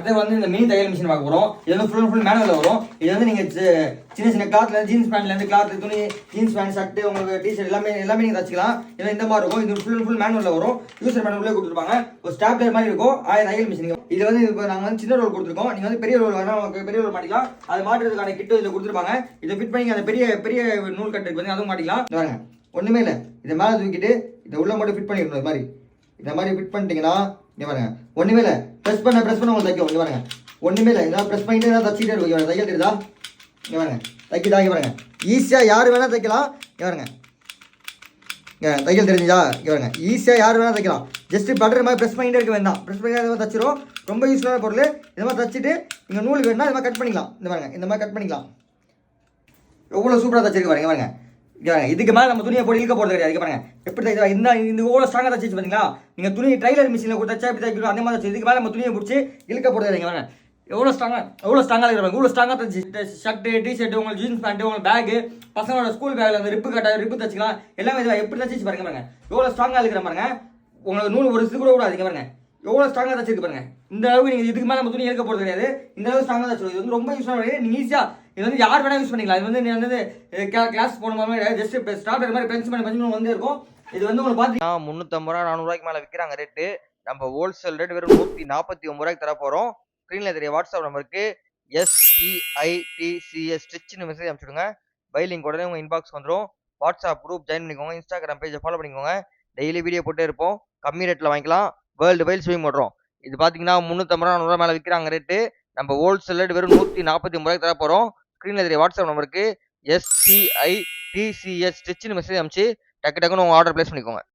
அது வந்து இந்த மினி தையல் மிஷின் பார்க்க போறோம். இது வந்து ஃபுல் மேனுவல்ல வரும். இது வந்து நீங்க சின்ன கிளாத்ல ஜீன்ஸ் பேண்ட்ல இருந்து கிளாத் துணி ஜீன்ஸ் பேண்ட் ஷர்ட் உங்களுக்கு டி-ஷர்ட் எல்லாமே நீங்க தச்சுக்கலாம். இது இந்த மாதிரி இருக்கும். இது ஃபுல் மேனுவல்ல வரும். யூசர் மேனுவல்ல கொடுத்துருப்பாங்க. ஒரு ஸ்டாப்லர் மாதிரி இருக்கும். தையல் மிஷின். இது வந்து இப்போ நாங்க வந்து சின்ன ரோல் கொடுத்துருக்கோம். நீங்க வந்து பெரிய ரோல் வேணா பெரிய ரோல் மாட்டிக்கலாம். அது மாட்டுறதுக்கான கிட் இதுல கொடுத்துருப்பாங்க. இதை ஃபிட் பண்ணி அந்த பெரிய நூல் கட்டு இருக்கு அதுவும் மாட்டிக்கலாம். பாருங்க ஒண்ணுமே இல்லை. இதை மேலே தூக்கிட்டு இதை உள்ள மட்டும் ஃபிட் பண்ணிடணும். இது மாதிரி இந்த மாதிரி ஃபிட் பண்ணிட்டீங்கன்னா இங்கே பாருங்க ஒன்றுமே இல்லை. ப்ரெஸ் பண்ண உங்களுக்கு தைக்கும். இங்கே பாருங்க ஒன்றுமே இல்லை. இதான் ப்ரெஸ் பண்ணிட்டு தான் தச்சிட்டே இருக்கும். தையல் தெரியுதா? இங்கே பாருங்க தைக்கிட்டா? இங்கே பாருங்க ஈஸியாக யார் வேணால் தைக்கலாம். இங்கே பாருங்க தையல் தெரிஞ்சுதா? இங்கே பாருங்க ஈஸியாக யார் வேணால் தைக்கலாம். ஜஸ்ட் பட்டர் மாதிரி ப்ரெஸ் பண்ணிட்டே இருக்க வேண்டாம். ப்ரெஸ் பண்ணி அதை தச்சிரும். ரொம்ப யூஸ்ஃபுல்லான பொருள். இந்த மாதிரி தச்சுட்டு நீங்கள் நூல் வேணும்னா இந்த மாதிரி கட் பண்ணிக்கலாம். இந்த பாருங்க இந்த மாதிரி கட் பண்ணிக்கலாம். எவ்வளோ சூப்பராக தச்சிருக்கு பாருங்க. பாருங்க இதுக்கு மேலே நம்ம துணியை போட்டு இழுக்க போகிறது கிடையாது. பாருங்க எப்படி தைச்சா இந்த எவ்வளோ ஸ்ட்ராங்காக தச்சு பார்த்தீங்களா? நீங்கள் துணி ட்ரைலர் மிஷினில் கூட தச்சா எப்படி தைக்கணும் அந்த மாதிரி தச்சு. இதுக்கு மேலே நம்ம துணியை பிடிச்சி இழுக்க போகிறது கிடையாது. பாருங்க எவ்வளோ ஸ்ட்ராங்காக இருக்கிறாங்க. இவ்வளோ ஸ்ட்ராங்காக தச்சு ஷர்ட்டு டிஷர்ட்டு உங்களுக்கு ஜீன்ஸ் பேண்ட்டு உங்களுக்கு பேகு பசங்களோட ஸ்கூல் பேக்கில் அந்த ரிப்பு தச்சுக்கலாம். எல்லாமே இது எப்படி தச்சு பாருங்க. பாருங்க எவ்வளோ ஸ்ட்ராங்காக இருக்கிற பாருங்க. உங்களுக்கு நூல் ஒரு இது கூட கூடாது. பாருங்க எவ்வளோ ஸ்ட்ராங்காக தச்சிருக்கு பாருங்க. இந்த அளவுக்கு நீங்கள் இதுக்கு மேலே நம்ம துணி எடுக்க போகிறது கிடையாது. இந்த அளவுக்கு ஸ்ட்ராங்காக தச்சு. இது வந்து ரொம்ப யூஸ்ஃபுல்லாக நீங்கள் ஈஸியாக இது வந்து யார் வேணால் யூஸ் பண்ணிக்கலாம். இது வந்து நீ வந்து கிளாஸ் போன மாதிரி ஜஸ்ட் ஸ்டார்டர் மாதிரி பென்சில் வந்து இருக்கும். இது வந்து உங்களுக்கு பார்த்தீங்கன்னா 350 ரூபா 400 ரூபாய்க்கு மேலே விற்கிறாங்க ரேட்டு. நம்ம ஹோல்சேல் ரேட் வெறும் 149 ரூபாய்க்கு தர போகிறோம். ஸ்க்ரீனில் தெரிய வாட்ஸ்அப் நம்பருக்கு SEITCS ஸ்டிச்னு மெசேஜ் அனுப்பிச்சுடுங்க. பைலிங் உடனே உங்கள் இன்பாக்ஸ் வந்துடும். வாட்ஸ்அப் குரூப் ஜாயின் பண்ணிக்கோங்க. இன்ஸ்டாகிராம் பேஜை ஃபாலோ பண்ணிக்கோங்க. டெய்லி வீடியோ போட்டே இருப்போம். கம்மி ரேட்டில் வாங்கிக்கலாம். வேர்ல்டு வைட் ஸ்விங் பண்ணுறோம். இது பார்த்தீங்கன்னா 350 ரூபா 400 ரூபா மேலே விற்கிறாங்க ரேட்டு. நம்ம ஹோல்சேல் ரேட் வெறும் 149 ரூபாய்க்கு தர போகிறோம். ஸ்க்ரீனில் தெரிய வாட்ஸ்அப் நம்பருக்கு SEITCS ஸ்டிச்னு மெசேஜ் அனுப்பிச்சு டக்குன்னு உங்கள் ஆர்டர் பிளேஸ் பண்ணிக்கோங்க.